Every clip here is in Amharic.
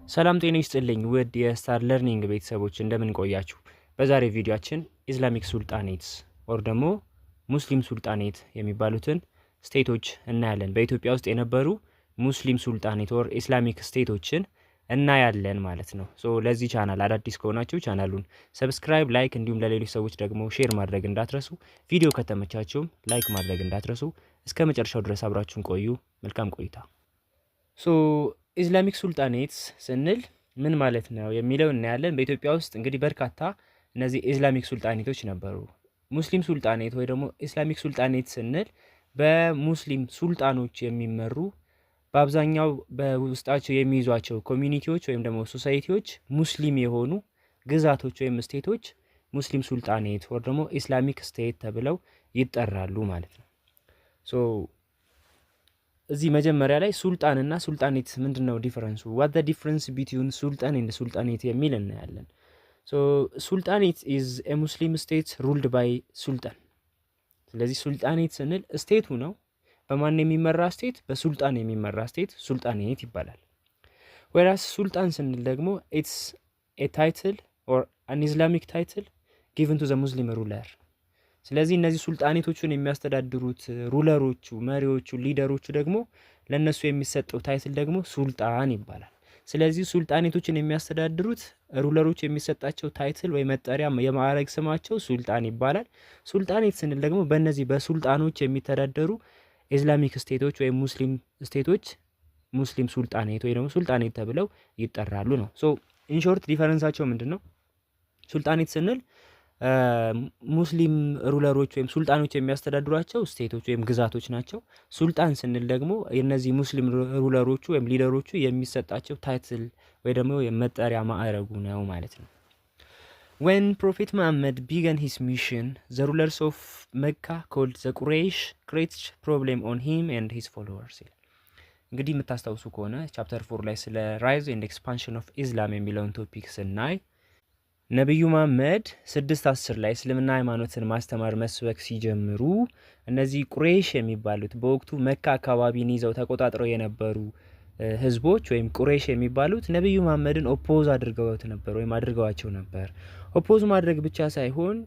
ሰላም ጤና ይስጥልኝ ውድ የስታር ለርኒንግ ቤተሰቦች እንደምን ቆያችሁ? በዛሬ ቪዲዮአችን ኢስላሚክ ሱልጣኔትስ ኦር ደግሞ ሙስሊም ሱልጣኔት የሚባሉትን ስቴቶች እናያለን። በኢትዮጵያ ውስጥ የነበሩ ሙስሊም ሱልጣኔት ኦር ኢስላሚክ ስቴቶችን እናያለን ማለት ነው። ለዚህ ቻናል አዳዲስ ከሆናችሁ ቻናሉን ሰብስክራይብ፣ ላይክ እንዲሁም ለሌሎች ሰዎች ደግሞ ሼር ማድረግ እንዳትረሱ። ቪዲዮ ከተመቻችሁም ላይክ ማድረግ እንዳትረሱ። እስከ መጨረሻው ድረስ አብራችሁን ቆዩ። መልካም ቆይታ። ኢስላሚክ ሱልጣኔትስ ስንል ምን ማለት ነው የሚለው እናያለን። በኢትዮጵያ ውስጥ እንግዲህ በርካታ እነዚህ ኢስላሚክ ሱልጣኔቶች ነበሩ። ሙስሊም ሱልጣኔት ወይ ደግሞ ኢስላሚክ ሱልጣኔት ስንል በሙስሊም ሱልጣኖች የሚመሩ በአብዛኛው በውስጣቸው የሚይዟቸው ኮሚኒቲዎች ወይም ደግሞ ሶሳይቲዎች ሙስሊም የሆኑ ግዛቶች ወይም ስቴቶች ሙስሊም ሱልጣኔት ወይ ደግሞ ኢስላሚክ ስቴት ተብለው ይጠራሉ ማለት ነው። እዚህ መጀመሪያ ላይ ሱልጣን እና ሱልጣኔት ምንድነው ዲፈረንሱ? ዋት ዘ ዲፈረንስ ቢትዊን ሱልጣን ኤንድ ሱልጣኔት የሚል እናያለን። ሱልጣኔት ኢዝ ኤ ሙስሊም ስቴት ሩልድ ባይ ሱልጣን። ስለዚህ ሱልጣኔት ስንል ስቴቱ ነው። በማን የሚመራ ስቴት? በሱልጣን የሚመራ ስቴት ሱልጣኔት ይባላል። ወይራስ ሱልጣን ስንል ደግሞ ኢትስ ኤ ታይትል ኦር አን ኢስላሚክ ታይትል ጊቭን ቱ ዘ ሙስሊም ሩለር። ስለዚህ እነዚህ ሱልጣኔቶቹን የሚያስተዳድሩት ሩለሮቹ፣ መሪዎቹ፣ ሊደሮቹ ደግሞ ለነሱ የሚሰጠው ታይትል ደግሞ ሱልጣን ይባላል። ስለዚህ ሱልጣኔቶችን የሚያስተዳድሩት ሩለሮች የሚሰጣቸው ታይትል ወይ መጠሪያ የማዕረግ ስማቸው ሱልጣን ይባላል። ሱልጣኔት ስንል ደግሞ በእነዚህ በሱልጣኖች የሚተዳደሩ ኢስላሚክ ስቴቶች ወይም ሙስሊም ስቴቶች ሙስሊም ሱልጣኔት ወይ ደግሞ ሱልጣኔት ተብለው ይጠራሉ ነው። ኢንሾርት ዲፈረንሳቸው ምንድን ነው? ሱልጣኔት ስንል ሙስሊም ሩለሮች ወይም ሱልጣኖች የሚያስተዳድሯቸው ስቴቶች ወይም ግዛቶች ናቸው። ሱልጣን ስንል ደግሞ የነዚህ ሙስሊም ሩለሮቹ ወይም ሊደሮቹ የሚሰጣቸው ታይትል ወይ ደግሞ የመጠሪያ ማዕረጉ ነው ማለት ነው። when prophet muhammad began his mission the rulers of mecca called the quraysh created problem on him and his followers። እንግዲህ የምታስታውሱ ከሆነ ቻፕተር 4 ላይ ስለ ራይዝ ኤንድ ኤክስፓንሽን ኦፍ ኢስላም የሚለውን ቶፒክ ስናይ ነብዩ መሐመድ 6:10 ላይ እስልምና ሃይማኖትን ማስተማር መስበክ ሲጀምሩ እነዚህ ቁረይሽ የሚባሉት በወቅቱ መካ አካባቢን ይዘው ተቆጣጥረው የነበሩ ህዝቦች ወይም ቁረይሽ የሚባሉት ነብዩ መሐመድን ኦፖዝ አድርገዋቸው ነበር። ኦፖዝ ማድረግ ብቻ ሳይሆን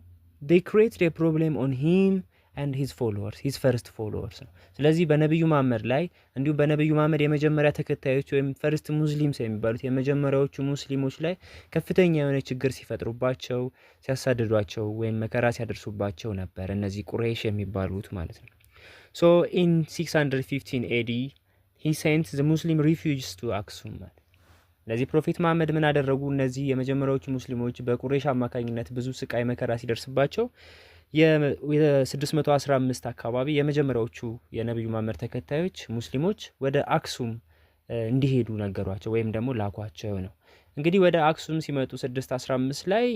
they created a problem on him and his followers, his first followers ነው። ስለዚህ በነብዩ መሐመድ ላይ እንዲሁም በነብዩ መሐመድ የመጀመሪያ ተከታዮች ወይም ፈርስት ሙስሊምስ የሚባሉት የመጀመሪያዎቹ ሙስሊሞች ላይ ከፍተኛ የሆነ ችግር ሲፈጥሩባቸው፣ ሲያሳድዷቸው ወይም መከራ ሲያደርሱባቸው ነበር እነዚህ ቁረይሽ የሚባሉት ማለት ነው። in 615 AD he sent the Muslim refugees to Aksum። ለዚህ ፕሮፌት መሐመድ ምን አደረጉ? እነዚህ የመጀመሪያዎቹ ሙስሊሞች በቁረይሽ አማካኝነት ብዙ ስቃይ መከራ ሲደርስባቸው የ615 አካባቢ የመጀመሪያዎቹ የነብዩ መሐመድ ተከታዮች ሙስሊሞች ወደ አክሱም እንዲሄዱ ነገሯቸው ወይም ደግሞ ላኳቸው ነው። እንግዲህ ወደ አክሱም ሲመጡ 615 ላይ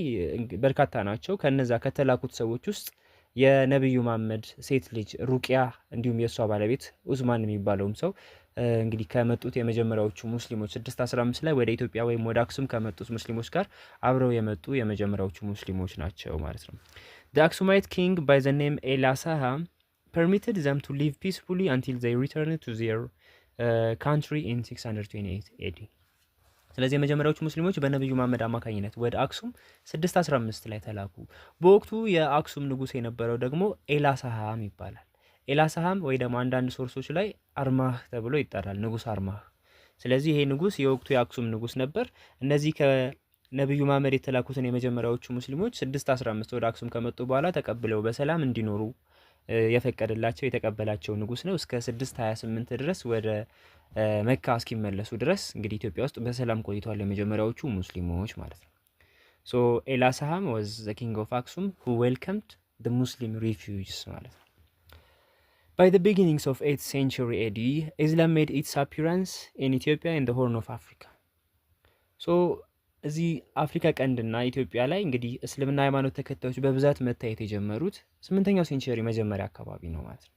በርካታ ናቸው። ከነዛ ከተላኩት ሰዎች ውስጥ የነብዩ መሐመድ ሴት ልጅ ሩቂያ እንዲሁም የሷ ባለቤት ኡስማን የሚባለውም ሰው እንግዲህ ከመጡት የመጀመሪያዎቹ ሙስሊሞች 615 ላይ ወደ ኢትዮጵያ ወይም ወደ አክሱም ከመጡት ሙስሊሞች ጋር አብረው የመጡ የመጀመሪያዎቹ ሙስሊሞች ናቸው ማለት ነው። The Aksumite king by the name Elasaham permitted them to live peacefully until they returned to their country in 628 AD። ስለዚህ የመጀመሪያዎቹ ሙስሊሞች በነብዩ መሐመድ አማካኝነት ወደ አክሱም 615 ላይ ተላኩ። በወቅቱ የአክሱም ንጉስ የነበረው ደግሞ ኤላሳሃም ይባላል። ኤላሳሃም ወይ ደግሞ አንዳንድ ሶርሶች ላይ አርማህ ተብሎ ይጠራል፣ ንጉስ አርማህ። ስለዚህ ይሄ ንጉስ የወቅቱ የአክሱም ንጉስ ነበር። እነዚህ ከነብዩ መሐመድ የተላኩትን የመጀመሪያዎቹ ሙስሊሞች 615 ወደ አክሱም ከመጡ በኋላ ተቀብለው በሰላም እንዲኖሩ የፈቀደላቸው የተቀበላቸው ንጉስ ነው። እስከ 628 ድረስ ወደ መካ እስኪመለሱ ድረስ እንግዲህ ኢትዮጵያ ውስጥ በሰላም ቆይተዋል የመጀመሪያዎቹ ሙስሊሞች ማለት ነው። ኤላሳሃም was the king of Aksum who welcomed the Muslim refugees ማለት ነው። By the beginnings of 8th century AD, Islam made its appearance in Ethiopia and the Horn of Africa. እዚህ አፍሪካ ቀንድና ኢትዮጵያ ላይ እንግዲህ እስልምና ሃይማኖት ተከታዮች በብዛት መታየት የጀመሩት 8ኛው ሴንቸሪ መጀመሪያ አካባቢ ነው ማለት ነው።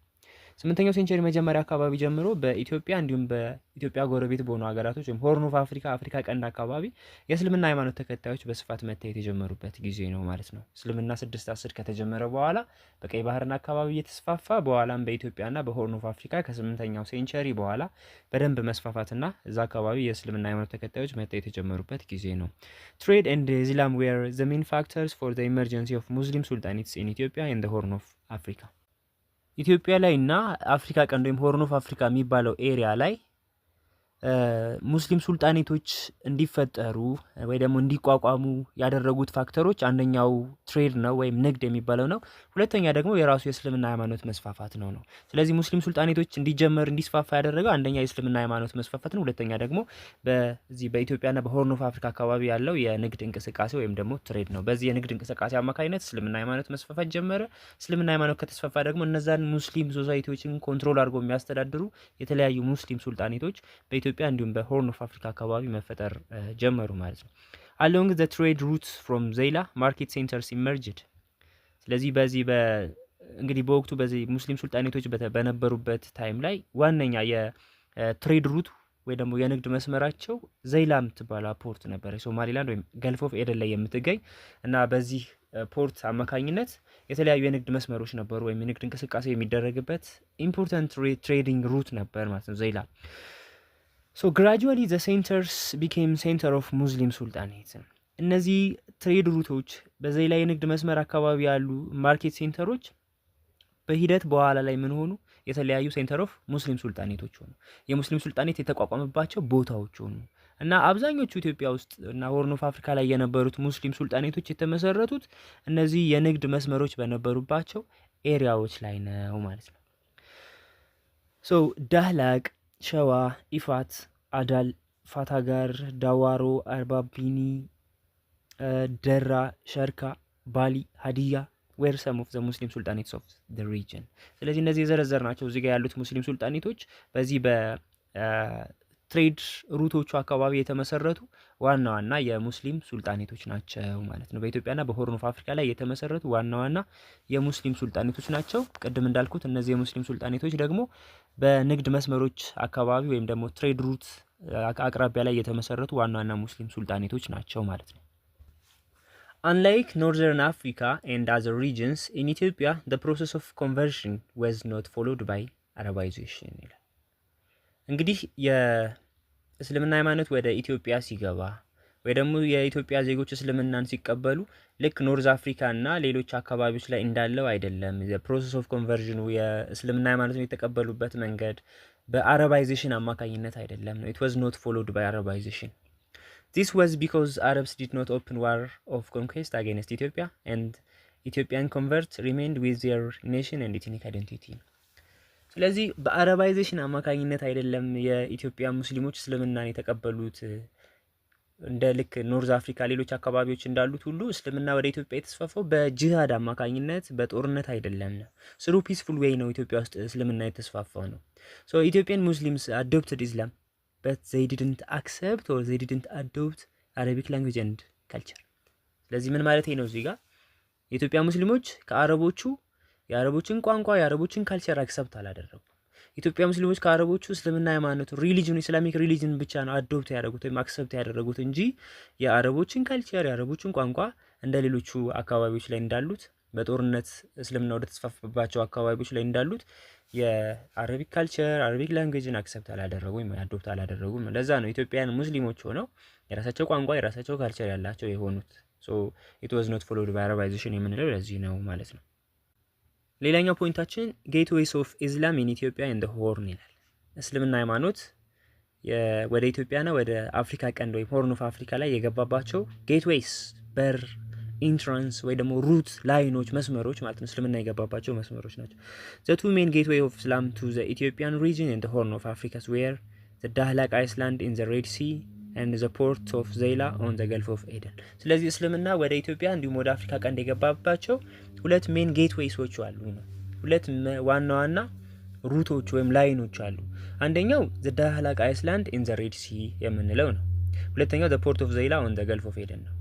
8ኛው ሴንቸሪ መጀመሪያ አካባቢ ጀምሮ በኢትዮጵያ እንዲሁም በኢትዮጵያ ጎረቤት በሆኑ ሀገራቶች ወይም ሆርን ኦፍ አፍሪካ ቀንድ አካባቢ የእስልምና ሃይማኖት ተከታዮች በስፋት መታየት የጀመሩበት ጊዜ ነው ማለት ነው። እስልምና 610 ከተጀመረ በኋላ በቀይ ባህርና አካባቢ እየተስፋፋ በኋላም በኢትዮጵያና በሆርን ኦፍ አፍሪካ ከ8ኛው ሴንቸሪ በኋላ በደንብ መስፋፋትና እዛ አካባቢ የእስልምና ሃይማኖት ተከታዮች መታየት የጀመሩበት ጊዜ ነው። ትሬድ ኤንድ ኢስላም ዌር ዘ ሜን ፋክተርስ ፎር ዘ ኢመርጀንሲ ኦፍ ሙስሊም ሱልጣኔትስ ኢን ኢትዮጵያ ኤንድ ዘ ሆርን ኦፍ አፍሪካ። ኢትዮጵያ ላይ እና አፍሪካ ቀንድ ወይም ሆርን ኦፍ አፍሪካ የሚባለው ኤሪያ ላይ ሙስሊም ሱልጣኔቶች እንዲፈጠሩ ወይ ደግሞ እንዲቋቋሙ ያደረጉት ፋክተሮች አንደኛው ትሬድ ነው ወይም ንግድ የሚባለው ነው። ሁለተኛ ደግሞ የራሱ የእስልምና ሃይማኖት መስፋፋት ነው። ስለዚህ ሙስሊም ሱልጣኔቶች እንዲስፋፋ ያደረገው አንደኛ የእስልምና ሃይማኖት መስፋፋት ነው። ሁለተኛ ደግሞ በዚህ በኢትዮጵያና በሆርን ኦፍ አፍሪካ አካባቢ ያለው የንግድ እንቅስቃሴ ወይም ደግሞ ትሬድ ነው። በዚህ የንግድ እንቅስቃሴ አማካኝነት እስልምና ሃይማኖት መስፋፋት ጀመረ። እስልምና ሃይማኖት ከተስፋፋ ደግሞ እነዛን ሙስሊም ሶሳይቲዎችን ኮንትሮል አድርገው የሚያስተዳድሩ የተለያዩ ሙስሊም ሱልጣኔቶች በኢትዮጵያ እንዲሁም በሆርን ኦፍ አፍሪካ አካባቢ መፈጠር ጀመሩ ማለት ነው። አሎንግ ዘ ትሬድ ሩትስ ፍሮም ዜላ ማርኬት ሴንተርስ ኢመርጅድ። ስለዚህ እንግዲህ በወቅቱ በዚህ ሙስሊም ሱልጣኔቶች በነበሩበት ታይም ላይ ዋነኛ የትሬድ ሩት ወይ ደግሞ የንግድ መስመራቸው ዘይላ የምትባለው ፖርት ነበረ፣ ሶማሊላንድ ወይም ገልፍ ኦፍ ኤደን ላይ የምትገኝ እና በዚህ ፖርት አማካኝነት የተለያዩ የንግድ መስመሮች ነበሩ ወይም የንግድ እንቅስቃሴ የሚደረግበት ኢምፖርታንት ትሬዲንግ ሩት ነበር ማለት ነው ዘይላ። So gradually the centers became center of Muslim sultanates. እነዚህ ትሬድ ሩቶች በዘይላ የንግድ መስመር አካባቢ ያሉ ማርኬት ሴንተሮች በሂደት በኋላ ላይ ምን ሆኑ? የተለያዩ ሴንተር ኦፍ ሙስሊም ሱልጣኔቶች ሆኑ። የሙስሊም ሱልጣኔት የተቋቋመባቸው ቦታዎች ሆኑ እና አብዛኞቹ ኢትዮጵያ ውስጥ እና ሆርን ኦፍ አፍሪካ ላይ የነበሩት ሙስሊም ሱልጣኔቶች የተመሰረቱት እነዚህ የንግድ መስመሮች በነበሩባቸው ኤሪያዎች ላይ ነው ማለት ነው። ሶ ዳህላቅ፣ ሸዋ፣ ኢፋት፣ አዳል፣ ፋታጋር፣ ዳዋሮ፣ አርባቢኒ፣ ደራ፣ ሸርካ፣ ባሊ፣ ሀዲያ ዌር ሰም ኦፍ ዘ ሙስሊም ሱልጣኔትስ ኦፍ ዘ ሪጅን። ስለዚህ እነዚህ የዘረዘር ናቸው እዚህ ጋር ያሉት ሙስሊም ሱልጣኔቶች በዚህ በትሬድ ሩቶቹ አካባቢ የተመሰረቱ ዋና ዋና የሙስሊም ሱልጣኔቶች ናቸው ማለት ነው። በኢትዮጵያና በሆርን ኦፍ አፍሪካ ላይ የተመሰረቱ ዋና ዋና የሙስሊም ሱልጣኔቶች ናቸው። ቅድም እንዳልኩት እነዚህ የሙስሊም ሱልጣኔቶች ደግሞ በንግድ መስመሮች አካባቢ ወይም ደግሞ ትሬድ ሩት አቅራቢያ ላይ የተመሰረቱ ዋና ዋና ሙስሊም ሱልጣኔቶች ናቸው ማለት ነው። Unlike Northern Africa and other regions, in Ethiopia, the process of conversion was not followed by Arabization. እንግዲህ የእስልምና ሃይማኖት ወደ ኢትዮጵያ ሲገባ ወይ ደግሞ የኢትዮጵያ ዜጎች እስልምናን ሲቀበሉ ልክ ኖርዝ አፍሪካ እና ሌሎች አካባቢዎች ላይ እንዳለው አይደለም። ፕሮሰስ ኦፍ ኮንቨርዥኑ የእስልምና ሃይማኖትን የተቀበሉበት መንገድ በአረባይዜሽን አማካኝነት አይደለም ነው። it was not followed by Arabization. This was because Arabs did not open war of conquest against Ethiopia and Ethiopian converts remained with their nation and ethnic identity. ስለዚህ በአረባይዜሽን አማካኝነት አይደለም የኢትዮጵያ ሙስሊሞች እስልምናን የተቀበሉት። እንደ ልክ ኖርዝ አፍሪካ ሌሎች አካባቢዎች እንዳሉት ሁሉ እስልምና ወደ ኢትዮጵያ የተስፋፋው በጂሃድ አማካኝነት በጦርነት አይደለም ነው። ስሩ ፒስፉል ዌይ ነው ኢትዮጵያ ውስጥ እስልምና የተስፋፋው ነው። ሶ ኢትዮጵያን ሙስሊምስ አዶፕትድ ኢስላም but they didn't accept or they didn't adopt Arabic language and culture. ስለዚህ ምን ማለት ነው? እዚህ ጋር የኢትዮጵያ ሙስሊሞች የአረቦችን ቋንቋ የአረቦችን ካልቸር አክሰፕት አላደረጉም። ኢትዮጵያ ሙስሊሞች ከአረቦቹ እስልምና ሃይማኖት ሪሊጅን ኢስላሚክ ሪሊጅን ብቻ ነው አዶፕት ያደረጉት ወይም አክሰፕት ያደረጉት እንጂ የአረቦችን ካልቸር የአረቦችን ቋንቋ እንደ ሌሎቹ አካባቢዎች ላይ እንዳሉት በጦርነት እስልምና ወደ ተስፋፋባቸው አካባቢዎች ላይ እንዳሉት የአረቢክ ካልቸር አረቢክ ላንጉዌጅን አክሰፕት አላደረጉም ወይም አዶፕት አላደረጉም። ለዛ ነው ኢትዮጵያን ሙስሊሞች ሆነው የራሳቸው ቋንቋ የራሳቸው ካልቸር ያላቸው የሆኑት። ሶ ኢት ዋዝ ኖት ፎሎድ ባይ አረባይዜሽን የምንለው ለዚህ ነው ማለት ነው። ሌላኛው ፖይንታችን ጌትዌይስ ኦፍ ኢስላም ኢን ኢትዮጵያ ኤንድ ሆርን ይላል። እስልምና ሃይማኖት ወደ ኢትዮጵያና ወደ አፍሪካ ቀንድ ወይም ሆርን ኦፍ አፍሪካ ላይ የገባባቸው ጌትዌይስ በር ኢንትራንስ ወይ ደግሞ ሩት ላይኖች መስመሮች ማለት ነው። እስልምና የገባባቸው መስመሮች ናቸው። the two main gateway of Islam to the Ethiopian region and the Horn of Africa were the Dahlak Island in the Red Sea and the port of Zeila on the Gulf of Aden. ስለዚህ እስልምና ወደ ኢትዮጵያ እንዲሁም ወደ አፍሪካ ቀንድ የገባባቸው ሁለት ሜን ጌትዌይሶች አሉ ነው። ሁለት ዋና ዋና ሩቶች ወይም ላይኖች አሉ። አንደኛው the Dahlak Island in the Red Sea የምንለው ነው። ሁለተኛው the port of Zeila on the Gulf of Aden ነው።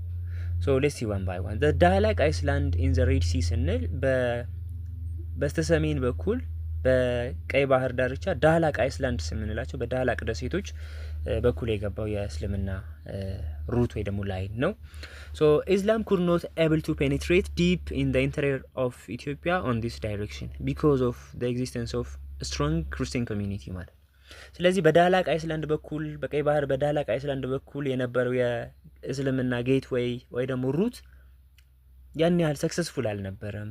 So let's see one by one. The Dahlak Island in the Red Sea ስንል በስተሰሜን በኩል በቀይ ባህር ዳርቻ ዳህላቅ አይስላንድስ የምንላቸው በዳህላቅ ደሴቶች በኩል የገባው የእስልምና ሩት ወይ ደግሞ ላይን ነው። ሶ ኢስላም ኩድ ኖት ኤብል ቱ ፔኔትሬት ዲፕ ኢን ዘ ኢንተሪየር ኦፍ ኢትዮጵያ ኦን ዲስ ዳይሬክሽን ቢኮዝ ኦፍ ዘ ኤግዚስተንስ ኦፍ ስትሮንግ ክርስቲያን ኮሚኒቲ ማለት። ስለዚህ በዳህላቅ አይስላንድ በኩል በቀይ ባህር በዳህላቅ አይስላንድ በኩል የነበረው የእስልምና ጌት ወይ ደግሞ ሩት ያን ያህል ሰክሰስፉል አልነበረም።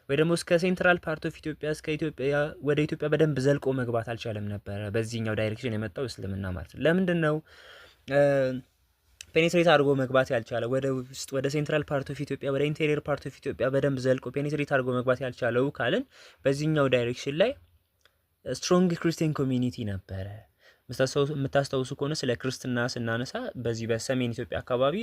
ወይ ደግሞ እስከ ሴንትራል ፓርት ኦፍ ኢትዮጵያ እስከ ኢትዮጵያ ወደ ኢትዮጵያ በደንብ ዘልቆ መግባት አልቻለም ነበረ በዚህኛው ዳይሬክሽን የመጣው እስልምና ማለት ነው። ለምንድን ነው ፔኔትሬት አድርጎ መግባት ያልቻለው ወደ ውስጥ ወደ ሴንትራል ፓርት ኦፍ ኢትዮጵያ ወደ ኢንቴሪየር ፓርት ኦፍ ኢትዮጵያ በደንብ ዘልቆ ፔኔትሬት አድርጎ መግባት ያልቻለው ካልን በዚህኛው ዳይሬክሽን ላይ ስትሮንግ ክርስቲያን ኮሚኒቲ ነበረ። የምታስታውሱ ከሆነ ስለ ክርስትና ስናነሳ በዚህ በሰሜን ኢትዮጵያ አካባቢ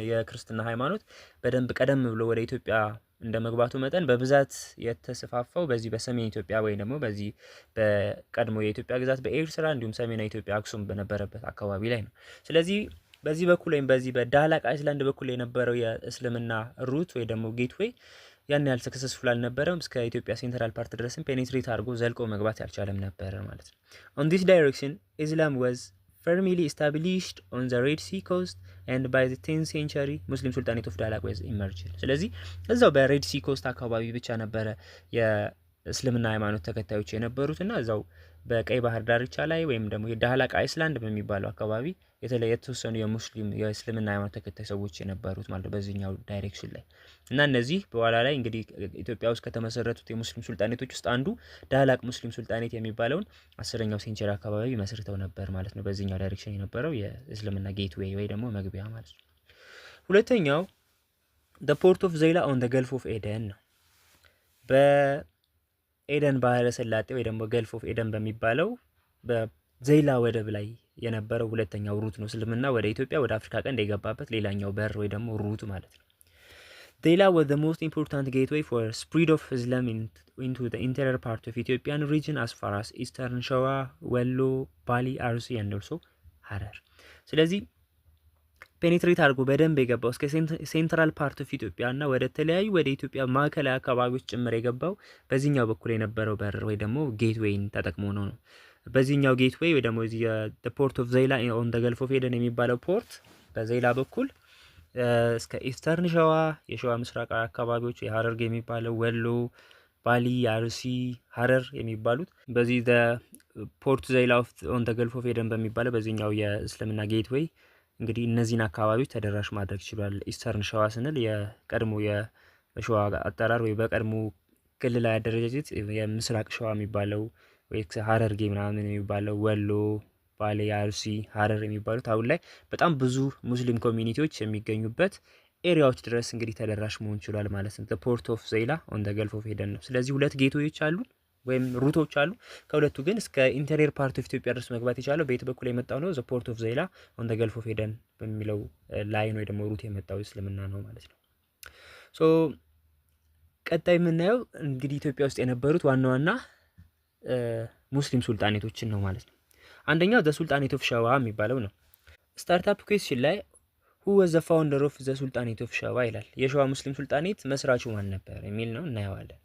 የክርስትና ሃይማኖት በደንብ ቀደም ብሎ ወደ ኢትዮጵያ እንደ መግባቱ መጠን በብዛት የተስፋፋው በዚህ በሰሜን ኢትዮጵያ ወይ ደግሞ በዚህ በቀድሞ የኢትዮጵያ ግዛት በኤርትራ እንዲሁም ሰሜናዊ ኢትዮጵያ አክሱም በነበረበት አካባቢ ላይ ነው። ስለዚህ በዚህ በኩል ወይም በዚህ በዳህላቅ አይስላንድ በኩል የነበረው የእስልምና ሩት ወይ ደግሞ ጌትዌይ ያን ያህል ሰክሰስፉል አልነበረም። እስከ ኢትዮጵያ ሴንትራል ፓርት ድረስም ፔኔትሬት አድርጎ ዘልቆ መግባት ያልቻለም ነበር ማለት ነው። ኦን ዲስ ዳይሬክሽን ኢስላም ዋዝ firmly established on the Red Sea coast and by the 10th century Muslim Sultanate of Dahlak was emerged። ስለዚህ እዛው በሬድ ሲ ኮስት አካባቢ ብቻ ነበረ የእስልምና ሃይማኖት ተከታዮች የነበሩትና እዛው በቀይ ባህር ዳርቻ ላይ ወይም ደግሞ የዳህላቅ አይስላንድ በሚባለው አካባቢ የተወሰኑ የእስልምና ሃይማኖት ተከታይ ሰዎች የነበሩት ማለት በዚህኛው ዳይሬክሽን ላይ እና እነዚህ በኋላ ላይ እንግዲህ ኢትዮጵያ ውስጥ ከተመሰረቱት የሙስሊም ሱልጣኔቶች ውስጥ አንዱ ዳህላቅ ሙስሊም ሱልጣኔት የሚባለውን 10ኛው ሴንቸሪ አካባቢ መስርተው ነበር ማለት ነው። በዚህኛው ዳይሬክሽን የነበረው የእስልምና ጌትዌይ ወይ ደግሞ መግቢያ ማለት ነው። ሁለተኛው the port of ዘይላ on the Gulf of Aden ነው። በኤደን ባህረ ሰላጤ ወይ ደግሞ ገልፍ ኦፍ ኤደን በሚባለው በዘይላ ወደብ ላይ የነበረው ሁለተኛው ሩት ነው። እስልምና ወደ ኢትዮጵያ ወደ አፍሪካ ቀንድ የገባበት ሌላኛው በር ወይ ደግሞ ሩት ማለት ነው። ዘይላ was the most important gateway for spread of Islam into the interior part of Ethiopian region as far as Eastern Shawa, Wello, Bali, Arsi and also ሀረር። ስለዚህ ፔኔትሬት አድርጎ በደንብ የገባው እስከ ሴንትራል ፓርት ኦፍ ኢትዮጵያ እና ወደ ተለያዩ ወደ ኢትዮጵያ ማዕከላዊ አካባቢዎች ጭምር የገባው በዚህኛው በኩል የነበረው በር ወይ ደግሞ ጌትዌይን ተጠቅሞ ነው። በዚህኛው ጌትዌይ ወይ ደግሞ ፖርት ኦፍ ዘይላ ኦን ዘ ገልፍ ኦፍ ኤደን የሚባለው ፖርት በዘይላ በኩል እስከ ኢስተርን ሸዋ የሸዋ ምስራቃዊ አካባቢዎች የሀረርጌ የሚባለው ወሎ፣ ባሊ፣ አርሲ፣ ሀረር የሚባሉት በዚህ ፖርት ዘይላ ኦን ዘ ገልፍ ኦፍ ኤደን በሚባለው በዚህኛው የእስልምና ጌትዌይ እንግዲህ እነዚህን አካባቢዎች ተደራሽ ማድረግ ይችላል። ኢስተርን ሸዋ ስንል የቀድሞ የሸዋ አጠራር ወይ በቀድሞ ክልላዊ አደረጃጀት የምስራቅ ሸዋ የሚባለው ወይ ሀረርጌ ምናምን የሚባለው ወሎ፣ ባሌ፣ አርሲ፣ ሀረር የሚባሉት አሁን ላይ በጣም ብዙ ሙስሊም ኮሚኒቲዎች የሚገኙበት ኤሪያዎች ድረስ እንግዲህ ተደራሽ መሆን ይችላል ማለት ነው። ፖርት ኦፍ ዘይላ ኦን ዘ ገልፍ ኦፍ ኤደን ነው። ስለዚህ ሁለት ጌቶች አሉ ወይም ሩቶች አሉ። ከሁለቱ ግን እስከ ኢንተሪየር ፓርት ኦፍ ኢትዮጵያ ድረስ መግባት የቻለው በየት በኩል የመጣው ነው? ዘ ፖርት ኦፍ ዘይላ ኦን ዘ ገልፍ ኦፍ ኤደን በሚለው ላይን ወይ ደግሞ ሩት የመጣው እስልምና ነው ማለት ነው። ሶ ቀጣይ የምናየው እንግዲህ ኢትዮጵያ ውስጥ የነበሩት ዋና ዋና ሙስሊም ሱልጣኔቶችን ነው ማለት ነው። አንደኛው ዘ ሱልጣኔት ኦፍ ሸዋ የሚባለው ነው። ስታርታፕ ኩዌስችን ላይ who was the founder of the sultanate of ሸዋ ይላል። የሸዋ ሙስሊም ሱልጣኔት መስራቹ ማን ነበር የሚል ነው፣ እናየዋለን።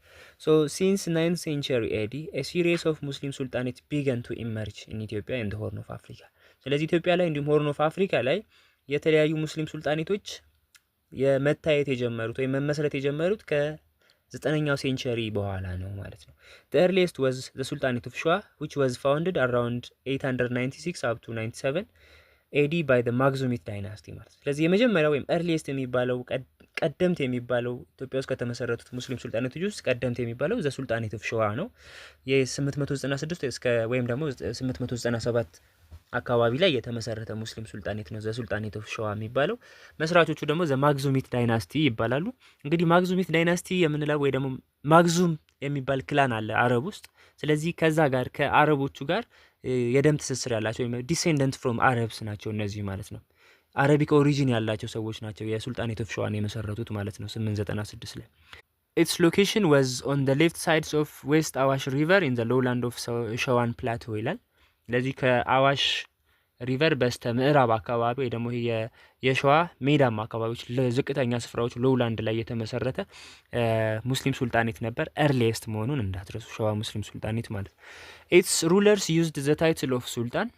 So since 9th century AD a series of Muslim sultanates began to emerge in Ethiopia and the Horn of Africa። ስለዚህ ኢትዮጵያ ላይ እንዲሁም ሆርን ኦፍ አፍሪካ ላይ የተለያዩ ሙስሊም ሱልጣኔቶች የመታየት የጀመሩት ወይም መመስረት የጀመሩት ከ9ኛው ሴንቸሪ በኋላ ነው ማለት ነው። The earliest was the Sultanate of Shwa which was founded around 896 up to 97 AD by the Makhzumite dynasty ማለት። ስለዚህ የመጀመሪያው ወይም earliest የሚባለው ቀደምት የሚባለው ኢትዮጵያ ውስጥ ከተመሰረቱት ሙስሊም ሱልጣኔቶች ውስጥ ቀደምት የሚባለው ዘ ሱልጣኔት ኦፍ ሸዋ ነው። የ896 እስከ ወይም ደግሞ 897 አካባቢ ላይ የተመሰረተ ሙስሊም ሱልጣኔት ነው ዘ ሱልጣኔት ኦፍ ሸዋ የሚባለው። መስራቾቹ ደግሞ ዘ ማክዙሚት ዳይናስቲ ይባላሉ። እንግዲህ ማክዙሚት ዳይናስቲ የምንለው ወይ ደግሞ ማክዙም የሚባል ክላን አለ አረብ ውስጥ። ስለዚህ ከዛ ጋር ከአረቦቹ ጋር የደም ትስስር ያላቸው ወይም ዲሴንደንት ፍሮም አረብስ ናቸው እነዚህ ማለት ነው። አረቢክ ኦሪጂን ያላቸው ሰዎች ናቸው የሱልጣኔት ኦፍ ሸዋን የመሰረቱት ማለት ነው 896 ላይ። Its location was on the left sides of West Awash River in the lowland of Shawan Plateau ይላል። ስለዚህ ከአዋሽ ሪቨር በስተ ምዕራብ አካባቢ ወይ ደግሞ የሸዋ ሜዳማ አካባቢዎች ለዝቅተኛ ስፍራዎች ሎውላንድ ላይ የተመሰረተ ሙስሊም ሱልጣኔት ነበር። ኤርሊየስት መሆኑን እንዳትረሱ፣ ሸዋ ሙስሊም ሱልጣኔት ማለት። ኢትስ ሩለርስ ዩዝድ ዘ ታይትል ኦፍ ሱልጣን።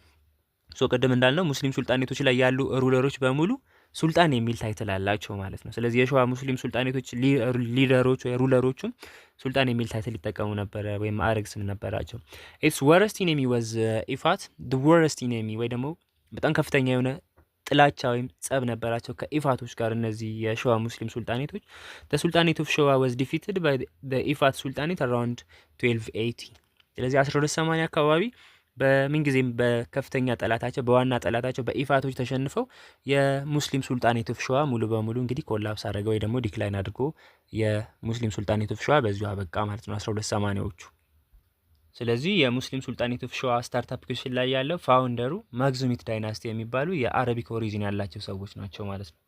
ሶ ቅድም እንዳልነው ሙስሊም ሱልጣኔቶች ላይ ያሉ ሩለሮች በሙሉ ሱልጣን የሚል ታይትል አላቸው ማለት ነው። ስለዚህ የሸዋ ሙስሊም ሱልጣኔቶች ሊደሮች ወይ ሩለሮቹም ሱልጣን የሚል ታይትል ይጠቀሙ ነበረ ወይም ማዕረግ ስም ነበራቸው። ኢትስ ወረስት ኢኔሚ ወዝ ኢፋት። ድ ወረስት ኢኔሚ ወይ ደግሞ በጣም ከፍተኛ የሆነ ጥላቻ ወይም ጸብ ነበራቸው ከኢፋቶች ጋር እነዚህ የሸዋ ሙስሊም ሱልጣኔቶች። ሱልጣኔት ኦፍ ሸዋ ወዝ ዲፊትድ ባይ ኢፋት ሱልጣኔት አራውንድ 1280። ስለዚህ 1280 አካባቢ በምንጊዜም በከፍተኛ ጠላታቸው በዋና ጠላታቸው በኢፋቶች ተሸንፈው የሙስሊም ሱልጣኔት ኦፍ ሸዋ ሙሉ በሙሉ እንግዲህ ኮላፕስ አድርገው ወይ ደግሞ ዲክላይን አድርጎ የሙስሊም ሱልጣኔት ኦፍ ሸዋ በዚሁ አበቃ ማለት ነው 1280ዎቹ። ስለዚህ የሙስሊም ሱልጣኔት ኦፍ ሸዋ ስታርታፕ ኩሽን ላይ ያለው ፋውንደሩ ማግዙሚት ዳይናስቲ የሚባሉ የአረቢክ ኦሪጂን ያላቸው ሰዎች ናቸው ማለት ነው።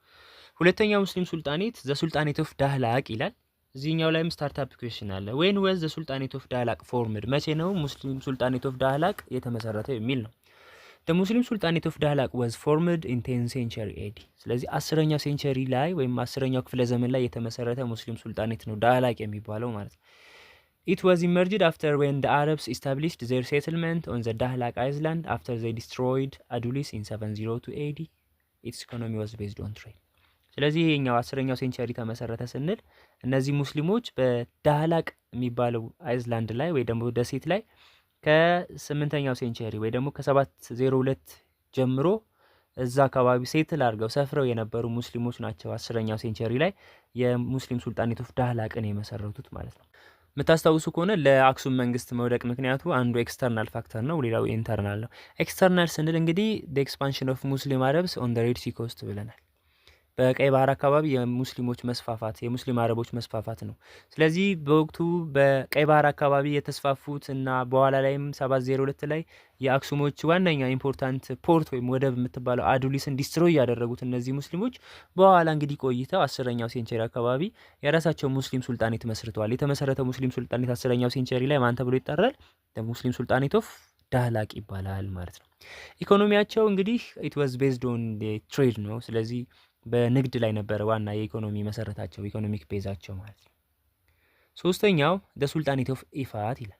ሁለተኛው ሙስሊም ሱልጣኔት ዘ ሱልጣኔት ኦፍ ዳህላቅ ይላል። እዚህኛው ላይም ስታርታፕ ኩዌስችን አለ። ዌን ወዝ ዘ ሱልጣኔት ኦፍ ዳህላቅ ፎርምድ፣ መቼ ነው ሙስሊም ሱልጣኔት ኦፍ ዳህላቅ የተመሰረተው የሚል ነው። ዘ ሙስሊም ሱልጣኔት ኦፍ ዳህላቅ ወዝ ፎርምድ ኢን 10th ሴንቸሪ ኤዲ። ስለዚህ 10ኛው ሴንቸሪ ላይ ወይም 10ኛው ክፍለ ዘመን ላይ የተመሰረተ ሙስሊም ሱልጣኔት ነው ዳህላቅ የሚባለው ማለት ነው። ኢት ዋዝ ኢመርጅድ አፍተር ዌን ዘ አረብስ ኢስታብሊሽድ ዜር ሴትልመንት ኦን ዘ ዳህላቅ አይዝላንድ አፍተር ዘይ ዲስትሮይድ አዱሊስ ኢን 702 ኤዲ። ኢትስ ኢኮኖሚ ዋዝ ቤዝድ ኦን ትሬድ። ስለዚህ ይሄኛው 10ኛው ሴንቸሪ ተመሰረተ ስንል እነዚህ ሙስሊሞች በዳህላቅ የሚባለው አይዝላንድ ላይ ወይ ደግሞ ደሴት ላይ ከ8ኛው ሴንቸሪ ወይ ደግሞ ከ702 ጀምሮ እዛ አካባቢ ሴትል አድርገው ሰፍረው የነበሩ ሙስሊሞች ናቸው 10ኛው ሴንቸሪ ላይ የሙስሊም ሱልጣኔት ኦፍ ዳህላቅን የመሰረቱት ማለት ነው። የምታስታውሱ ከሆነ ለአክሱም መንግስት መውደቅ ምክንያቱ አንዱ ኤክስተርናል ፋክተር ነው፣ ሌላው ኢንተርናል ነው። ኤክስተርናል ስንል እንግዲህ ኤክስፓንሽን ኦፍ ሙስሊም አረብስ ኦን ዘ ሬድ ሲ ኮስት ብለናል። በቀይ ባህር አካባቢ የሙስሊሞች መስፋፋት የሙስሊም አረቦች መስፋፋት ነው። ስለዚህ በወቅቱ በቀይ ባህር አካባቢ የተስፋፉት እና በኋላ ላይም 702 ላይ የአክሱሞች ዋነኛ ኢምፖርታንት ፖርት ወይም ወደብ የምትባለው አዱሊስን ዲስትሮይ ያደረጉት እነዚህ ሙስሊሞች በኋላ እንግዲህ ቆይተው 10ኛው ሴንቸሪ አካባቢ የራሳቸው ሙስሊም ሱልጣኔት መስርተዋል። የተመሰረተው ሙስሊም ሱልጣኔት 10ኛው ሴንቸሪ ላይ ማን ተብሎ ይጠራል? ሙስሊም ሱልጣኔት ኦፍ ዳህላቅ ይባላል ማለት ነው። ኢኮኖሚያቸው እንግዲህ ኢት ዋዝ ቤዝድ ኦን ትሬድ ነው። ስለዚህ በንግድ ላይ ነበረ ዋና የኢኮኖሚ መሰረታቸው ኢኮኖሚክ ቤዛቸው ማለት ነው። ሶስተኛው ዘ ሱልጣኔት ኦፍ ኢፋት ይላል።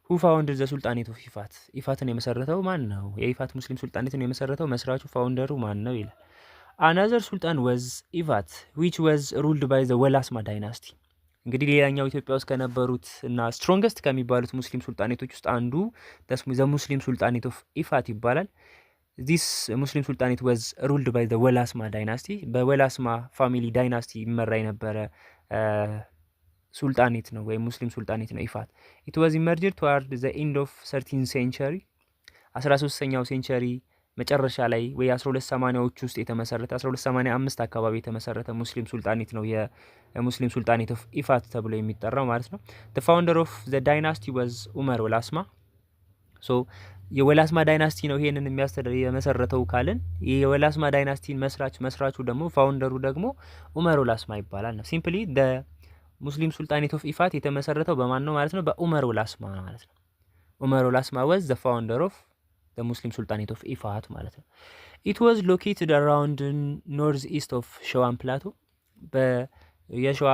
ሁ ፋውንድድ ዘ ሱልጣኔት ኦፍ ኢፋት። ኢፋትን የመሰረተው ማን ነው? የኢፋት ሙስሊም ሱልጣኔትን የመሰረተው መስራቹ ፋውንደሩ ማን ነው ይላል። አናዘር ሱልጣን ወዝ ኢፋት ዊች ወዝ ሩልድ ባይ ዘ ወላስማ ዳይናስቲ። እንግዲህ ሌላኛው ኢትዮጵያ ውስጥ ከነበሩት እና ስትሮንገስት ከሚባሉት ሙስሊም ሱልጣኔቶች ውስጥ አንዱ ዘ ሙስሊም ሱልጣኔት ኦፍ ኢፋት ይባላል። ዚስ ሙስሊም ሱልጣኔት ወዝ ሩልድ ባይ ዘ ወላስማ ዳይናስቲ። በወላስማ ፋሚሊ ዳይናስቲ ይመራ የነበረ ሱልጣኔት ነው ወይም ሙስሊም ሱልጣኔት ነው ኢፋት። ኢት ዋዝ ኢመርጅድ ቱዋርድ ዘ ኤንድ ኦፍ 13 ሴንቸሪ 13ኛው ሴንቸሪ መጨረሻ ላይ ወይ 1280ዎቹ ውስጥ የተመሰረተ 1285 አካባቢ የተመሰረተ ሙስሊም ሱልጣኔት ነው የሙስሊም ሱልጣኔት ኦፍ ኢፋት ተብሎ የሚጠራው ማለት ነው። ዘ ፋውንደር ኦፍ ዘ ዳይናስቲ ወዝ ኡመር ወላስማ። ሶ የወላስማ ዳይናስቲ ነው ይሄንን የመሰረተው ካልን የወላስማ ዳይናስቲን መስራቹ ደግሞ ፋውንደሩ ደግሞ ኡመር ወላስማ ይባላል ነው። ሲምፕሊ ደ ሙስሊም ሱልጣኔት ኦፍ ኢፋት የተመሰረተው በማን ነው ማለት ነው? በኡመር ወላስማ ማለት ነው። ኡመር ወላስማ ወዝ ዘ ፋውንደር ኦፍ ዘ ሙስሊም ሱልጣኔት ኦፍ ኢፋት ማለት ነው። ኢት ዋዝ ሎኬትድ አራውንድ ኖርዝ ኢስት ኦፍ ሸዋን ፕላቶ። የሸዋ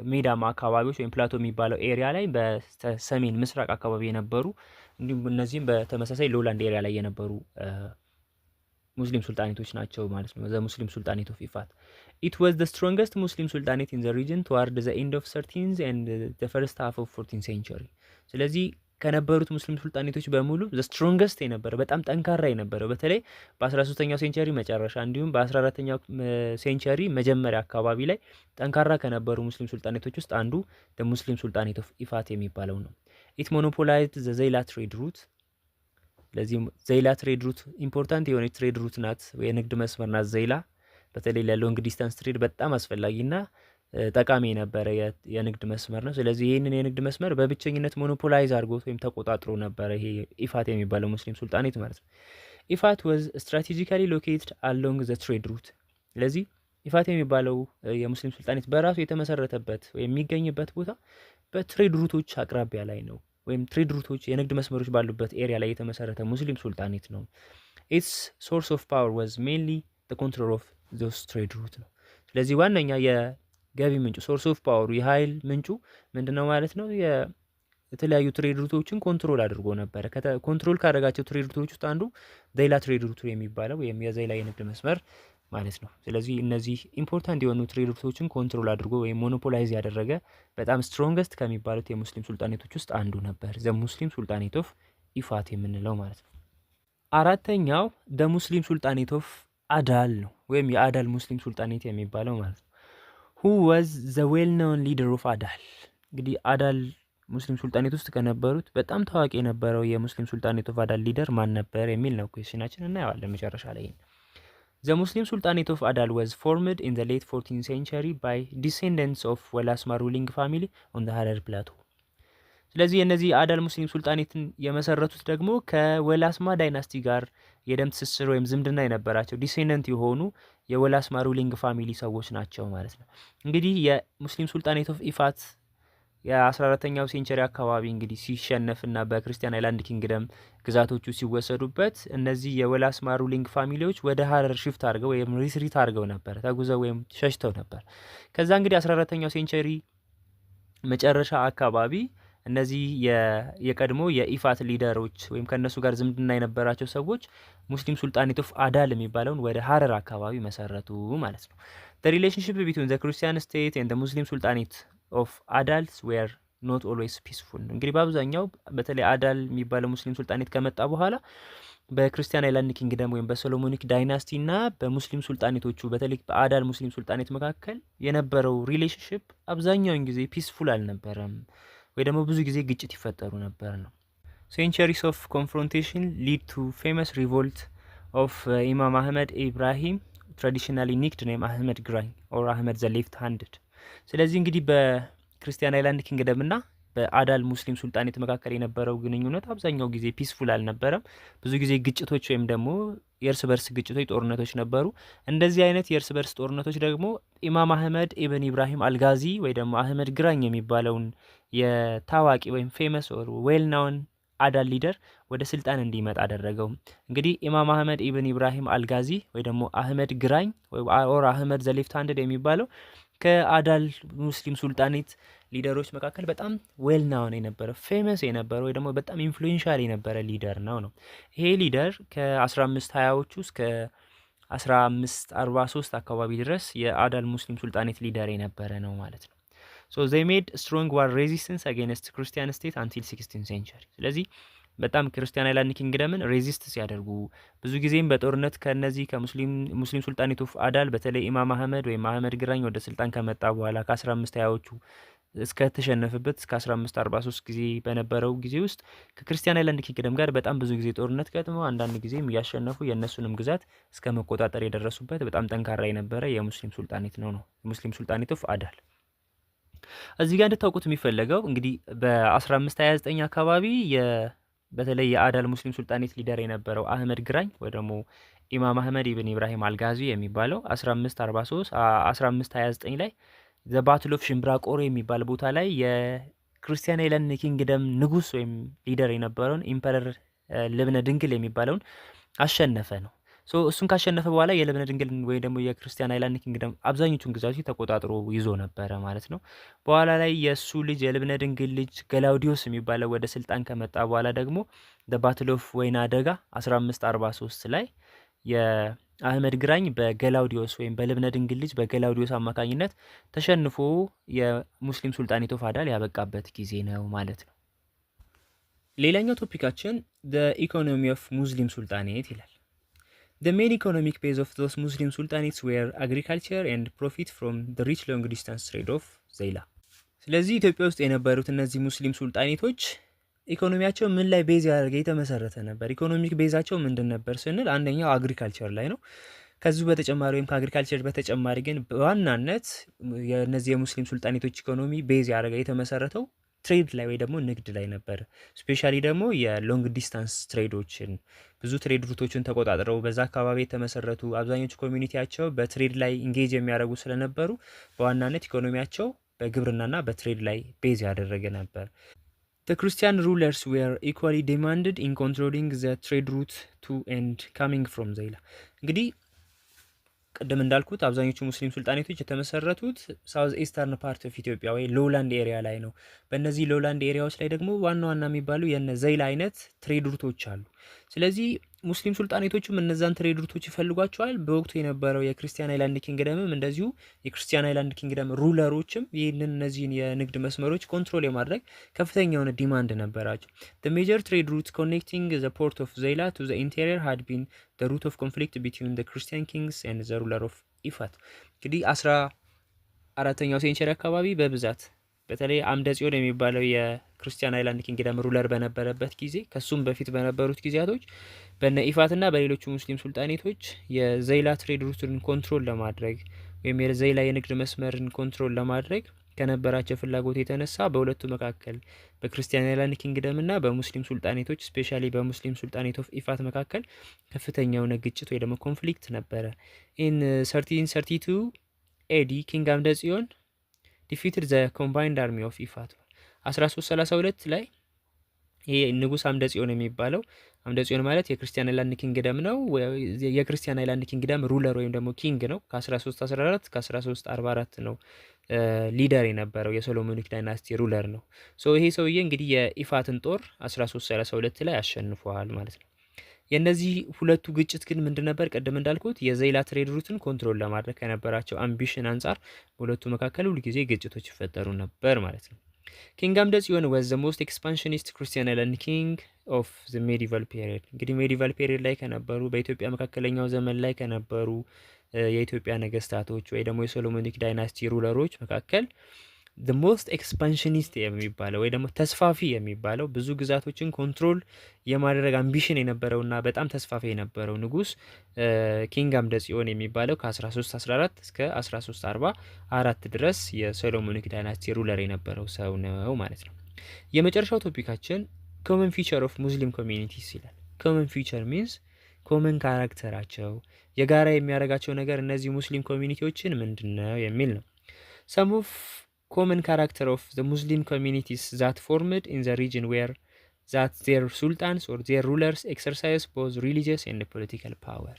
ሜዳማ አካባቢዎች ወይም ፕላቶ የሚባለው ኤሪያ ላይ በሰሜን ምስራቅ አካባቢ የነበሩ እንዲሁም እነዚህም በተመሳሳይ ሎላንድ ኤሪያ ላይ የነበሩ ሙስሊም ሱልጣኔቶች ናቸው ማለት ነው። ዘ ሙስሊም ሱልጣኔት ኦፍ ኢፋት ኢት ዋዝ ዘ ስትሮንገስት ሙስሊም ሱልጣኔት ኢን ዘ ሪጅን ቱዋርድ ዘ ኤንድ ኦፍ 13th ኤንድ ዘ ፈርስት ሃፍ ኦፍ 14th ሴንቸሪ። ስለዚህ ከነበሩት ሙስሊም ሱልጣኔቶች በሙሉ ዘ ስትሮንገስት የነበረ በጣም ጠንካራ የነበረው በተለይ በ13ኛው ሴንቸሪ መጨረሻ እንዲሁም በ14ኛው ሴንቸሪ መጀመሪያ አካባቢ ላይ ጠንካራ ከነበሩ ሙስሊም ሱልጣኔቶች ውስጥ አንዱ ዘ ሙስሊም ሱልጣኔት ኦፍ ኢፋት የሚባለው ነው። ኢት ሞኖፖላይዝድ ዘ ዘይላ ትሬድ ሩት። ለዚህ ዘይላ ትሬድ ሩት ኢምፖርታንት የሆነ ትሬድ ሩት ናት፣ የንግድ መስመር ናት ዘይላ። በተለይ ለሎንግ ዲስታንስ ትሬድ በጣም አስፈላጊና ጠቃሚ የነበረ የንግድ መስመር ነው። ስለዚህ ይህንን የንግድ መስመር በብቸኝነት ሞኖፖላይዝ አድርጎት ወይም ተቆጣጥሮ ነበረ ይሄ ኢፋት የሚባለው ሙስሊም ሱልጣኔት ማለት ነው። ኢፋት ወዝ ስትራቴጂካሊ ሎኬትድ አሎንግ ዘ ትሬድ ሩት። ስለዚህ ኢፋት የሚባለው የሙስሊም ሱልጣኔት በራሱ የተመሰረተበት ወይም የሚገኝበት ቦታ በትሬድ ሩቶች አቅራቢያ ላይ ነው፣ ወይም ትሬድ ሩቶች የንግድ መስመሮች ባሉበት ኤሪያ ላይ የተመሰረተ ሙስሊም ሱልጣኔት ነው። ኢትስ ሶርስ ኦፍ ፓወር ዋዝ ሜንሊ ዘ ኮንትሮል ኦፍ ዞስ ትሬድ ሩት ነው። ስለዚህ ዋነኛ የገቢ ምንጩ ሶርስ ኦፍ ፓወሩ የኃይል ምንጩ ምንድነው ማለት ነው? የተለያዩ ትሬድ ሩቶችን ኮንትሮል አድርጎ ነበረ። ኮንትሮል ካደረጋቸው ትሬድ ሩቶች ውስጥ አንዱ ዘይላ ትሬድ ሩት የሚባለው ወይም የዘይላ የንግድ መስመር ማለት ነው። ስለዚህ እነዚህ ኢምፖርታንት የሆኑ ትሬድ ሩቶችን ኮንትሮል አድርጎ ወይም ሞኖፖላይዝ ያደረገ በጣም ስትሮንገስት ከሚባሉት የሙስሊም ሱልጣኔቶች ውስጥ አንዱ ነበር፣ ዘ ሙስሊም ሱልጣኔት ኦፍ ኢፋት የምንለው ማለት ነው። አራተኛው ደ ሙስሊም ሱልጣኔት ኦፍ አዳል ነው፣ ወይም የአዳል ሙስሊም ሱልጣኔት የሚባለው ማለት ነው። ሁ ዋዝ ዘ ዌል ኖውን ሊደር ኦፍ አዳል። እንግዲህ አዳል ሙስሊም ሱልጣኔት ውስጥ ከነበሩት በጣም ታዋቂ የነበረው የሙስሊም ሱልጣኔት ኦፍ አዳል ሊደር ማን ነበር የሚል ነው ኩዌስችናችን። እናየዋለን መጨረሻ ላይ። ዘ ሙስሊም ሱልጣኔት ኦፍ አዳል ዋዝ ፎርምድ ኢን ዘ ሌት 14th ሴንቸሪ ባይ ዲሴንደንትስ ኦፍ ወላስማ ሩሊንግ ፋሚሊ ኦን ዘ ሀረር ፕላቶ። ስለዚህ የእነዚህ አዳል ሙስሊም ሱልጣኔትን የመሰረቱት ደግሞ ከወላስማ ዳይናስቲ ጋር የደም ትስስር ወይም ዝምድና የነበራቸው ዲሴንደንት የሆኑ የወላስማ ሩሊንግ ፋሚሊ ሰዎች ናቸው ማለት ነው። እንግዲህ የሙስሊም ሱልጣኔት ኦፍ ኢፋት የ14ኛው ሴንቸሪ አካባቢ እንግዲህ ሲሸነፍና በክርስቲያን አይላንድ ኪንግደም ግዛቶቹ ሲወሰዱበት እነዚህ የወላስማ ሩሊንግ ፋሚሊዎች ወደ ሀረር ሽፍት አድርገው ወይም ሪትሪት አድርገው ነበር፣ ተጉዘው ወይም ሸሽተው ነበር። ከዛ እንግዲህ 14ኛው ሴንቸሪ መጨረሻ አካባቢ እነዚህ የቀድሞ የኢፋት ሊደሮች ወይም ከእነሱ ጋር ዝምድና የነበራቸው ሰዎች ሙስሊም ሱልጣኔት ኦፍ አዳል የሚባለውን ወደ ሀረር አካባቢ መሰረቱ ማለት ነው። the relationship between the Christian state and the Muslim sultanate ኦፍ አዳልስ ዌር ኖት ኦልዌይስ ፒስፉል። እንግዲህ በአብዛኛው በተለይ አዳል የሚባለው ሙስሊም ሱልጣኔት ከመጣ በኋላ በክርስቲያን አይላንድ ኪንግደም ወይም በሶሎሞኒክ ዳይናስቲ እና በሙስሊም ሱልጣኔቶቹ በተለይ በአዳል ሙስሊም ሱልጣኔት መካከል የነበረው ሪሌሽንሽፕ አብዛኛውን ጊዜ ፒስፉል አልነበረም፣ ወይ ደግሞ ብዙ ጊዜ ግጭት ይፈጠሩ ነበር ነው። ሴንቸሪስ ኦፍ ኮንፍሮንቴሽን ሊድ ቱ ፌመስ ሪቮልት ኦፍ ኢማም አህመድ ኢብራሂም ትራዲሽናሊ ኒክድ ኔም አህመድ ግራኝ ኦር አህመድ ዘ ሌፍት ሃንድድ። ስለዚህ እንግዲህ በክርስቲያን አይላንድ ኪንግደም እና በአዳል ሙስሊም ሱልጣኔት መካከል የነበረው ግንኙነት አብዛኛው ጊዜ ፒስፉል አልነበረም። ብዙ ጊዜ ግጭቶች ወይም ደግሞ የእርስ በርስ ግጭቶች፣ ጦርነቶች ነበሩ። እንደዚህ አይነት የእርስ በርስ ጦርነቶች ደግሞ ኢማም አህመድ ኢብን ኢብራሂም አልጋዚ ወይ ደግሞ አህመድ ግራኝ የሚባለውን የታዋቂ ወይም ፌመስ ኦር ዌል ናውን አዳል ሊደር ወደ ስልጣን እንዲመጣ አደረገው። እንግዲህ ኢማም አህመድ ኢብን ኢብራሂም አልጋዚ ወይ ደግሞ አህመድ ግራኝ ኦር አህመድ ዘ ሌፍት ሃንድድ የሚባለው ከአዳል ሙስሊም ሱልጣኔት ሊደሮች መካከል በጣም ዌል ናውን የነበረ ፌመስ የነበረ ወይ ደግሞ በጣም ኢንፍሉዌንሻል የነበረ ሊደር ነው። ይሄ ሊደር ከ1520ዎቹ እስከ 1543 አካባቢ ድረስ የአዳል ሙስሊም ሱልጣኔት ሊደር የነበረ ነው ማለት ነው። ሶ they made strong war resistance against Christian state until 16th century። ስለዚህ በጣም ክርስቲያን አይላንድ ኪንግደምን ሬዚስት ሲያደርጉ ብዙ ጊዜም በጦርነት ከነዚህ ከሙስሊም ሱልጣኔት ኦፍ አዳል በተለይ ኢማም አህመድ ወይም አህመድ ግራኝ ወደ ስልጣን ከመጣ በኋላ ከ1520ዎቹ እስከ ተሸነፈበት እስከ 1543 ጊዜ በነበረው ጊዜ ውስጥ ከክርስቲያን አይላንድ ኪንግደም ጋር በጣም ብዙ ጊዜ ጦርነት ገጥመው አንዳንድ ጊዜም እያሸነፉ የእነሱንም ግዛት እስከ መቆጣጠር የደረሱበት በጣም ጠንካራ የነበረ የሙስሊም ሱልጣኔት ነው የሙስሊም ሱልጣኔት ኦፍ አዳል። እዚህ ጋር እንድታውቁት የሚፈለገው እንግዲህ በ1529 አካባቢ በተለይ የአዳል ሙስሊም ሱልጣኔት ሊደር የነበረው አህመድ ግራኝ ወይ ደግሞ ኢማም አህመድ ኢብን ኢብራሂም አልጋዚ የሚባለው 1529 ላይ ዘ ባትል ኦፍ ሽምብራ ቆሬ የሚባል ቦታ ላይ የክርስቲያን አይላንድ ኪንግደም ንጉስ ወይም ሊደር የነበረውን ኢምፐረር ልብነ ድንግል የሚባለውን አሸነፈ ነው። ሶ እሱን ካሸነፈ በኋላ የልብነ ድንግል ወይ ደግሞ የክርስቲያን አይላንድ ኪንግደም አብዛኞቹን ግዛቶች ተቆጣጥሮ ይዞ ነበረ ማለት ነው። በኋላ ላይ የእሱ ልጅ የልብነ ድንግል ልጅ ገላውዲዮስ የሚባለው ወደ ስልጣን ከመጣ በኋላ ደግሞ ዘ ባትል ኦፍ ወይና ደጋ 1543 ላይ የአህመድ ግራኝ በገላውዲዮስ ወይም በልብነ ድንግል ልጅ በገላውዲዮስ አማካኝነት ተሸንፎ የሙስሊም ሱልጣኔት ኦፍ አዳል ያበቃበት ጊዜ ነው ማለት ነው። ሌላኛው ቶፒካችን ዘ ኢኮኖሚ ኦፍ ሙስሊም ሱልጣኔት ይላል። The main economic base of those Muslim sultanates were agriculture and profit from the rich long distance trade of ዘይላ። ስለዚህ ኢትዮጵያ ውስጥ የነበሩት እነዚህ ሙስሊም ሱልጣኔቶች ኢኮኖሚያቸው ምን ላይ ቤዝ ያደርገ የተመሰረተ ነበር? ኢኮኖሚክ ቤዛቸው ምንድን ነበር ስንል አንደኛው አግሪካልቸር ላይ ነው። ከዚሁ በተጨማሪ ወይም ከአግሪካልቸር በተጨማሪ ግን በዋናነት የእነዚህ የሙስሊም ሱልጣኔቶች ኢኮኖሚ ቤዝ ያደርገ የተመሰረተው ትሬድ ላይ ወይ ደግሞ ንግድ ላይ ነበር። ስፔሻሊ ደግሞ የሎንግ ዲስታንስ ትሬዶችን ብዙ ትሬድ ሩቶችን ተቆጣጥረው በዛ አካባቢ የተመሰረቱ አብዛኞቹ ኮሚኒቲያቸው በትሬድ ላይ ኢንጌጅ የሚያደርጉ ስለነበሩ በዋናነት ኢኮኖሚያቸው በግብርናና በትሬድ ላይ ቤዝ ያደረገ ነበር። The Christian rulers were equally demanded in controlling the trade route to and coming from ዘይላ። እንግዲህ ቀደም እንዳልኩት አብዛኞቹ ሙስሊም ሱልጣኔቶች የተመሰረቱት ሳውዝ ኢስተርን ፓርት ኦፍ ኢትዮጵያ ወይ ሎውላንድ ኤሪያ ላይ ነው። በእነዚህ ሎውላንድ ኤሪያዎች ላይ ደግሞ ዋና ዋና የሚባሉ የነ ዘይላ አይነት ትሬድ ሩቶች አሉ። ስለዚህ ሙስሊም ሱልጣኔቶቹም እነዛን ትሬድ ሩቶች ይፈልጓቸዋል። በወቅቱ የነበረው የክርስቲያን አይላንድ ኪንግደምም እንደዚሁ የክርስቲያን አይላንድ ኪንግደም ሩለሮችም ይህንን እነዚህን የንግድ መስመሮች ኮንትሮል የማድረግ ከፍተኛ የሆነ ዲማንድ ነበራቸው። the major trade routes connecting the port of Zayla to the interior had been the route of conflict between the Christian kings and the ruler of Ifat። እንግዲህ 14ኛው ሴንቸሪ አካባቢ በብዛት በተለይ አምደ ጽዮን የሚባለው የክርስቲያን አይላንድ ኪንግደም ሩለር በነበረበት ጊዜ ከሱም በፊት በነበሩት ጊዜያቶች በነ ኢፋትና በሌሎቹ ሙስሊም ሱልጣኔቶች የዘይላ ትሬድ ሩትን ኮንትሮል ለማድረግ ወይም የዘይላ የንግድ መስመርን ኮንትሮል ለማድረግ ከነበራቸው ፍላጎት የተነሳ በሁለቱ መካከል በክርስቲያን አይላንድ ኪንግደም እና በሙስሊም ሱልጣኔቶች ስፔሻሊ በሙስሊም ሱልጣኔት ኦፍ ኢፋት መካከል ከፍተኛ የሆነ ግጭት ወይ ደግሞ ኮንፍሊክት ነበረ። ኢን 1332 ኤዲ ኪንግ አምደ ጽዮን ዲፊትድ ዘ ኮምባይንድ አርሚ ኦፍ ኢፋት 1332 ላይ ይሄ ንጉስ አምደ ጽዮን የሚባለው አምደ ጽዮን ማለት የክርስቲያን አይላንድ ኪንግደም ነው። የክርስቲያን አይላንድ ኪንግደም ሩለር ወይም ደግሞ ኪንግ ነው። ከ1314 ከ1344 ነው ሊደር የነበረው የሶሎሞኒክ ዳይናስቲ ሩለር ነው። ሶ ይሄ ሰውዬ እንግዲህ የኢፋትን ጦር 1332 ላይ አሸንፏል ማለት ነው። የነዚህ ሁለቱ ግጭት ግን ምንድን ነበር? ቀደም እንዳልኩት የዘይላ ትሬድ ሩትን ኮንትሮል ለማድረግ ከነበራቸው አምቢሽን አንጻር በሁለቱ መካከል ሁሉ ጊዜ ግጭቶች ይፈጠሩ ነበር ማለት ነው። ኪንግ አምደ ጽዮን was the most expansionist Christian island king of the medieval period። እንግዲህ ሜዲቫል ፔሪየድ ላይ ከነበሩ በኢትዮጵያ መካከለኛው ዘመን ላይ ከነበሩ የኢትዮጵያ ነገስታቶች ወይ ደግሞ የሶሎሞኒክ ዳይናስቲ ሩለሮች መካከል the most expansionist የሚባለው ወይ ደግሞ ተስፋፊ የሚባለው ብዙ ግዛቶችን ኮንትሮል የማድረግ አምቢሽን የነበረውና በጣም ተስፋፊ የነበረው ንጉስ ኪንግ አምደ ጽዮን የሚባለው ከ1314 እስከ 1344 ድረስ የሶሎሞኒክ ዳይናስቲ ሩለር የነበረው ሰው ነው ማለት ነው። የመጨረሻው ቶፒካችን ኮመን ፊቸር ኦፍ ሙስሊም ኮሚኒቲስ ይላል። ኮመን ፊቸር ሚንስ ኮመን ካራክተራቸው የጋራ የሚያደርጋቸው ነገር እነዚህ ሙስሊም ኮሚኒቲዎችን ምንድነው የሚል ነው። some of common character of the Muslim communities that formed in the region were that their sultans or their rulers exercise both religious and political power።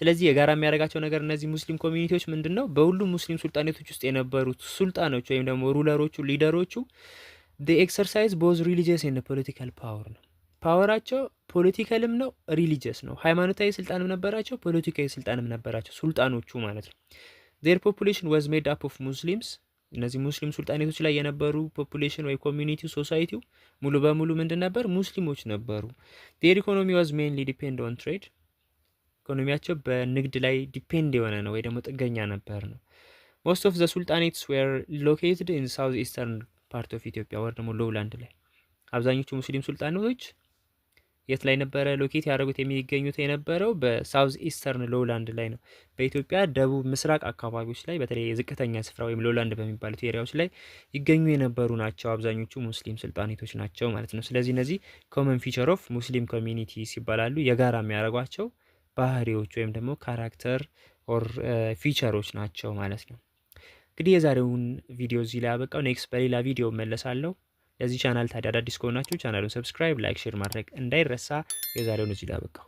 ስለዚህ የጋራ የሚያደርጋቸው ነገር እነዚህ ሙስሊም ኮሚኒቲዎች ምንድነው? በሁሉም ሙስሊም ሱልጣኔቶች ውስጥ የነበሩት ሱልጣኖች ወይም ደግሞ ሩለሮቹ ሊደሮቹ they exercise both religious and political power ነው። ፓወራቸው ፖለቲካልም ነው ሪሊጂየስ ነው። ሃይማኖታዊ ስልጣንም ነበራቸው፣ ፖለቲካዊ ስልጣንም ነበራቸው ሱልጣኖቹ ማለት ነው። their population was made up of Muslims። እነዚህ ሙስሊም ሱልጣኔቶች ላይ የነበሩ ፖፑሌሽን ወይ ኮሚኒቲው ሶሳይቲው ሙሉ በሙሉ ምንድን ነበር? ሙስሊሞች ነበሩ። their economy was mainly depend on trade። ኢኮኖሚያቸው በንግድ ላይ ዲፔንድ የሆነ ነው ወይ ደግሞ ጥገኛ ነበር ነው። most of the sultanates were located in south eastern part of Ethiopia ወይ ደግሞ ሎውላንድ ላይ። አብዛኞቹ ሙስሊም ሱልጣኔቶች የት ላይ ነበረ ሎኬት ያደረጉት የሚገኙት የነበረው በሳውዝ ኢስተርን ሎውላንድ ላይ ነው። በኢትዮጵያ ደቡብ ምስራቅ አካባቢዎች ላይ በተለይ የዝቅተኛ ስፍራ ወይም ሎውላንድ በሚባሉት ኤሪያዎች ላይ ይገኙ የነበሩ ናቸው። አብዛኞቹ ሙስሊም ሱልጣኔቶች ናቸው ማለት ነው። ስለዚህ እነዚህ ኮመን ፊቸር ኦፍ ሙስሊም ኮሚኒቲስ ይባላሉ። የጋራ የሚያደርጓቸው ባህሪዎች ወይም ደግሞ ካራክተር ኦር ፊቸሮች ናቸው ማለት ነው። እንግዲህ የዛሬውን ቪዲዮ እዚህ ላይ አበቃው። ኔክስት በሌላ ቪዲዮ መለሳለሁ። ለዚህ ቻናል ታዲያ አዳዲስ ከሆናችሁ ቻናሉን ሰብስክራይብ፣ ላይክ፣ ሼር ማድረግ እንዳይረሳ። የዛሬውን እዚህ ላይ አበቃው።